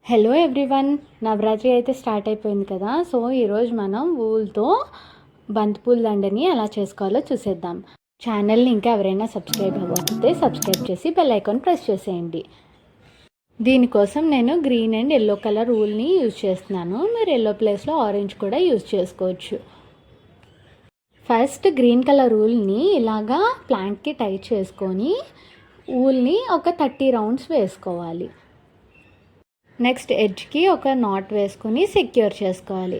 Hello everyone, Navratri అయితే start అయిపోయింది కదా. సో ఈరోజు మనం ఊల్తో బంతిపూల దండని ఎలా చేసుకోవాలో చూసేద్దాం. ఛానల్ని ఇంకా ఎవరైనా సబ్స్క్రైబ్ అవ్వకపోతే సబ్స్క్రైబ్ చేసి బెల్ ఐకాన్ ప్రెస్ చేసేయండి. దీనికోసం నేను గ్రీన్ అండ్ ఎల్లో కలర్ ఊల్ని యూజ్ చేస్తున్నాను. మీరు ఎల్లో ప్లేస్లో ఆరెంజ్ కూడా యూజ్ చేసుకోవచ్చు. ఫస్ట్ గ్రీన్ కలర్ ఊల్ని ఇలాగా ప్లాంట్కి టై చేసుకొని ఊల్ని ఒక 30 రౌండ్స్ వేసుకోవాలి. నెక్స్ట్ ఎడ్జ్కి ఒక నాట్ వేసుకొని సెక్యూర్ చేసుకోవాలి.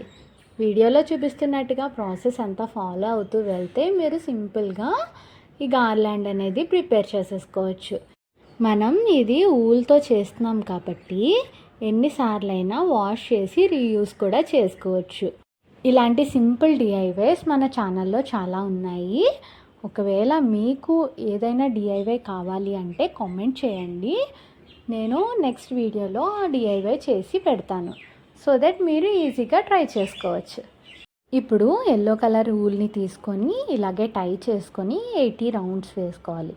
వీడియోలో చూపిస్తున్నట్టుగా ప్రాసెస్ అంతా ఫాలో అవుతూ వెళ్తే మీరు సింపుల్గా ఈ గార్లాండ్ అనేది ప్రిపేర్ చేసేసుకోవచ్చు. మనం ఇది ఊల్తో చేస్తున్నాం కాబట్టి ఎన్నిసార్లైనా వాష్ చేసి రీయూస్ కూడా చేసుకోవచ్చు. ఇలాంటి సింపుల్ డిఐవైస్ మన ఛానల్లో చాలా ఉన్నాయి. ఒకవేళ మీకు ఏదైనా డిఐవై కావాలి అంటే కామెంట్ చేయండి. నేను నెక్స్ట్ వీడియోలో ఆ డిఐవై చేసి పెడతాను, సో దట్ మీరు ఈజీగా ట్రై చేసుకోవచ్చు. ఇప్పుడు ఎల్లో కలర్ ఊల్ని తీసుకొని ఇలాగే టై చేసుకొని 80 రౌండ్స్ వేసుకోవాలి.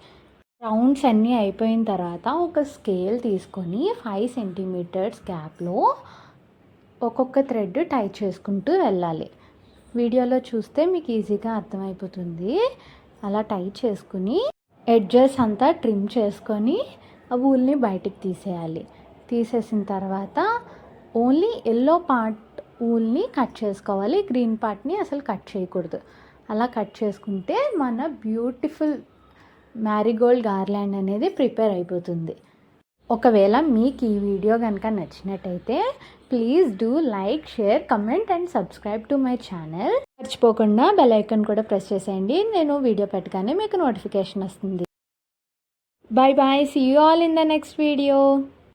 రౌండ్స్ అన్నీ అయిపోయిన తర్వాత ఒక స్కేల్ తీసుకొని 5 సెంటీమీటర్స్ గ్యాప్లో ఒక్కొక్క థ్రెడ్ టై చేసుకుంటూ వెళ్ళాలి. వీడియోలో చూస్తే మీకు ఈజీగా అర్థమైపోతుంది. అలా టై చేసుకుని ఎడ్జెస్ అంతా ట్రిమ్ చేసుకొని ఆ ఊల్ని బయటికి తీసేయాలి. తీసేసిన తర్వాత ఓన్లీ ఎల్లో పార్ట్ ఊల్ని కట్ చేసుకోవాలి. గ్రీన్ పార్ట్ని అసలు కట్ చేయకూడదు. అలా కట్ చేసుకుంటే మన బ్యూటిఫుల్ మ్యారీగోల్డ్ గార్లాండ్ అనేది ప్రిపేర్ అయిపోతుంది. ఒకవేళ మీకు ఈ వీడియో కనుక నచ్చినట్టయితే please do like, share, comment and subscribe to my channel. మర్చిపోకుండా బెల్ ఐకాన్ కూడా ప్రెస్ చేసేయండి. నేను వీడియో పెట్టగానే మీకు నోటిఫికేషన్ వస్తుంది. Bye bye. See you all in the next video.